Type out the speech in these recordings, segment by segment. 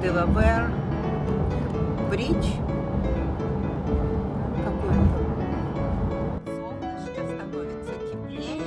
Делавэр, Бридж. Какой? Солнышко становится теплее.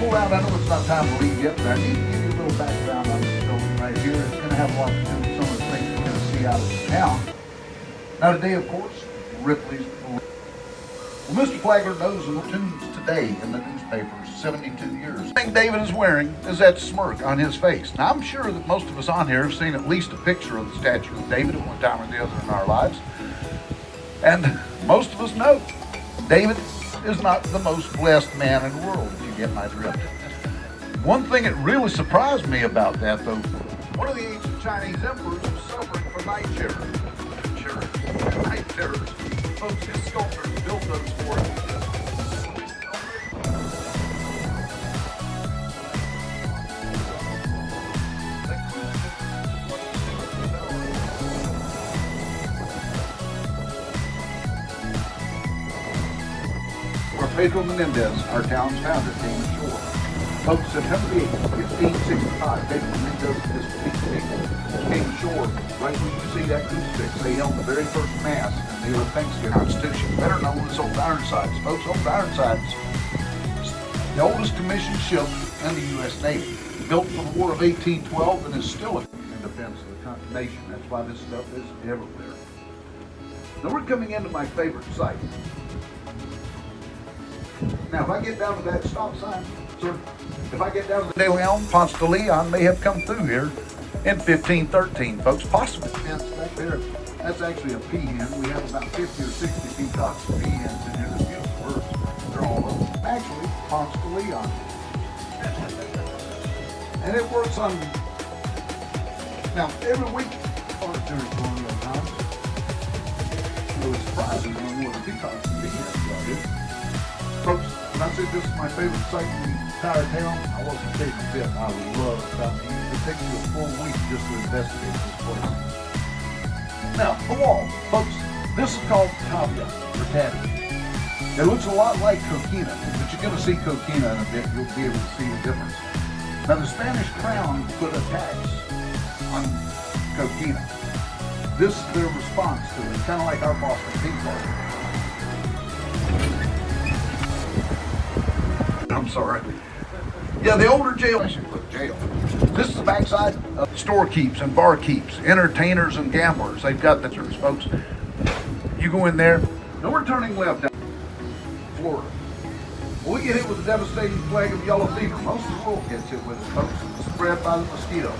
pull out, I know it's not time to leave yet, but I need to give you a little background on this building right here. It's going to have a lot to do with some of the things we're going to see out of the town. Now today, of course, Ripley's. Well, Mr. Flagler knows the tunes today in the newspapers, 72 years. The thing David is wearing is that smirk on his face. Now, I'm sure that most of us on here have seen at least a picture of the statue of David at one time or the other in our lives. And most of us know David is not the most blessed man in the world, if you get my drift. One thing that really surprised me about that, though, one of the ancient Chinese emperors was suffering from night terrors. Folks, his sculptors built those for him. Where Pedro Menendez, our town's founder, came ashore. Folks, September the 8th, 1565, Pedro Menendez and his people came ashore right where you see that crucifix. They held the very first Mass in the old Thanksgiving Constitution, better known as Old Ironsides. Folks, Old Ironsides is the oldest commissioned ship in the U.S. Navy. Built for the War of 1812 and is still in defense of the nation. That's why this stuff is everywhere. Now we're coming into my favorite site. Now, if I get down to that stop sign, sir, if I get down to the De Leon, Ponce de Leon may have come through here in 1513, folks, possibly. Back there, that's actually a peahen. We have about 50 or 60 peacocks and peahens in here. They're beautiful birds. They're all over. Actually, Ponce de Leon. And it works on, now, every week, during colonial times, it was surprising when more of the peacocks and peahens got here. Folks, when I said this is my favorite site in the entire town, I wasn't kidding a bit. I love it. It takes you a full week just to investigate this place. Now, the wall. Folks, this is called tabia, or tabby. It looks a lot like coquina, but you're going to see coquina in a bit. You'll be able to see the difference. Now, the Spanish crown put a tax on coquina. This is their response to it, kind of like our Boston Tea Party. I'm sorry. Yeah, the older jail. This is the backside of store keeps and bar keeps, entertainers and gamblers. They've got the church, folks. You go in there. Now we're turning left down Florida. Well, we get hit with the devastating plague of yellow fever. Most of the world gets hit with it, folks. It's spread by the mosquito.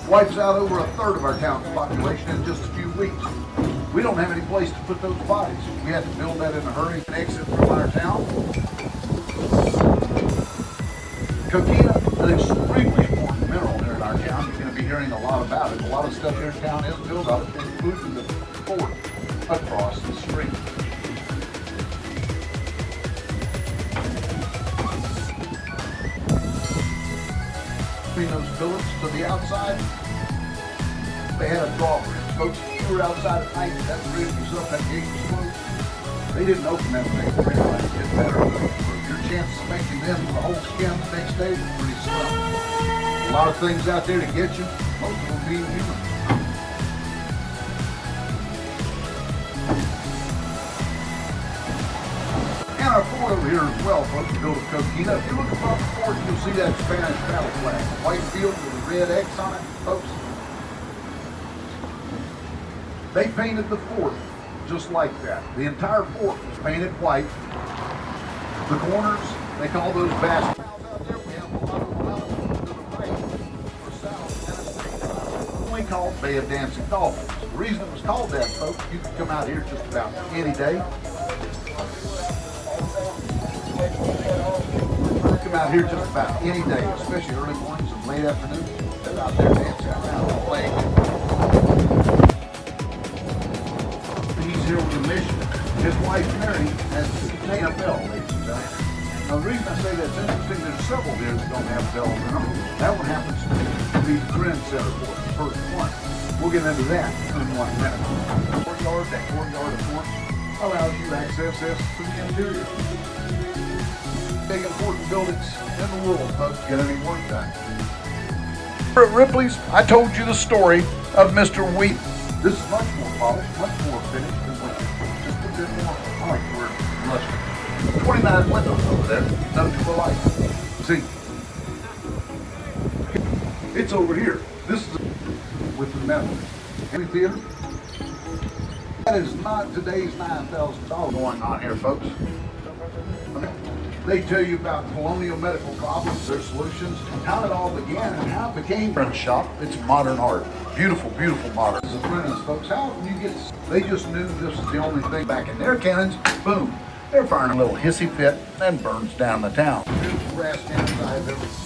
Wipes out over a third of our town's population in just a few weeks. We don't have any place to put those bodies. We had to build that in a hurry and exit from our town. Coquina, an extremely important mineral here in our town. You're going to be hearing a lot about it. A lot of stuff here in town is built out of it, including the fort across the street. Between those billets to the outside, they had a drawbridge. Folks, if you were outside at night, that bridge was up, that gate was closed. They didn't open that thing to realize it get better. Your chances of making them with a whole skin the next day was pretty slim. A lot of things out there to get you, most of them being human. And our fort over here as well, folks, built of coquina. If you look above the fort, you'll see that Spanish battle flag. White field with a red X on it, folks. They painted the fort just like that. The entire fort was painted white. The corners, they call those bastions. Out there, we have a lot of mountains to the right or south, and we call Bay of Dancing Dolphins. The reason it was called that, folks, you can come out here just about any day. Come out here just about any day, especially early mornings and late afternoons. They're out there dancing around and playing. He's here with a mission. His wife, Mary, has the bell, ladies and gentlemen. Now, the reason I say that's interesting, there's several here that don't have bells in them. That one happens to be the trendsetter for the first one. We'll get into that in 1 minute. That courtyard, of course, allows you access to the interior. Big important buildings in the world, folks, get any work done. Here at Ripley's, I told you the story of Mr. Wheat. This is much more polished, much more finished than what just a bit more, I like the word luster. 29 windows over there, no to alike. see. It's over here. This is with the metal. Theater. That is not today's $9,000 going on here, folks. They tell you about colonial medical problems, their solutions, how it all began, and how it became a shop. It's modern art. Beautiful, beautiful modern. As a apprentice, folks, how you get, they just knew this was the only thing back in their cannons. Boom. They're firing a little hissy fit and burns down the town. Beautiful brass cannons I've ever seen.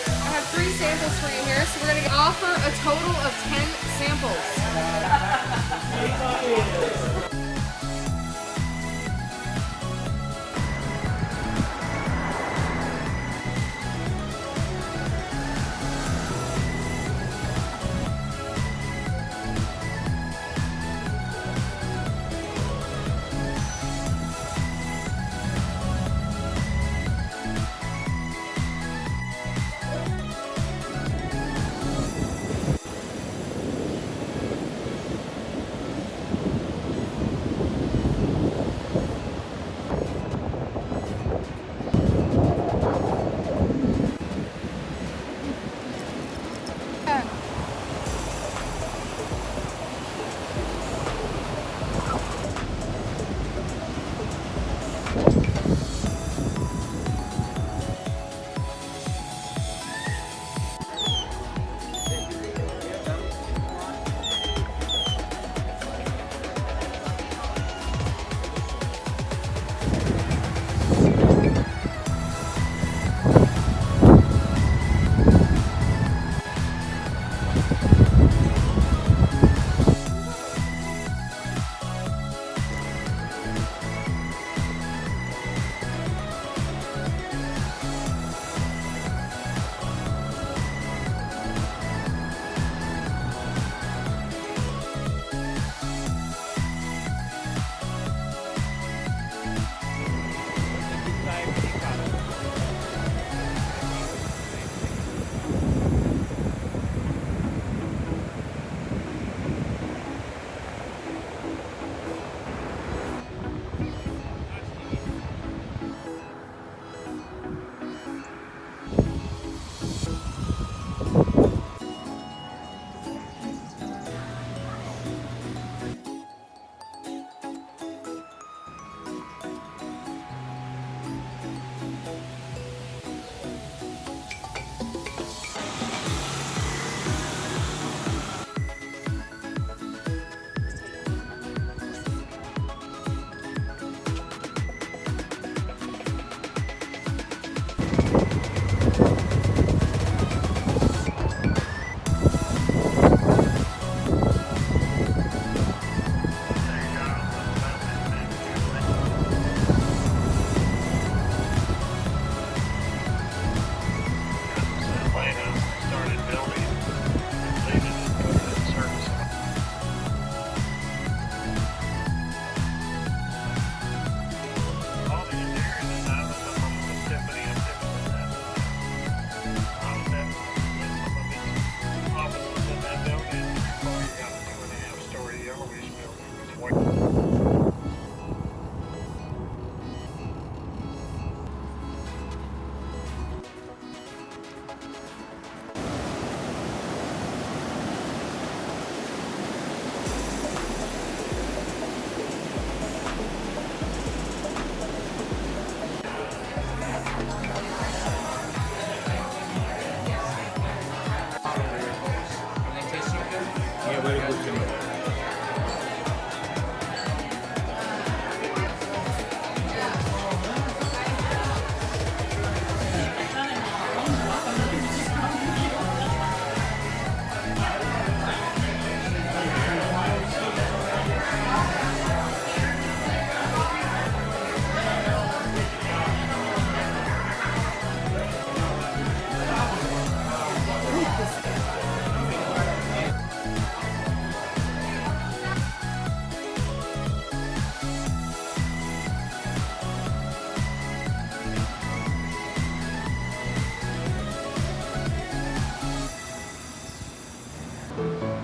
I have 3 samples for you here, so we're going to offer a total of 10 samples. Bye.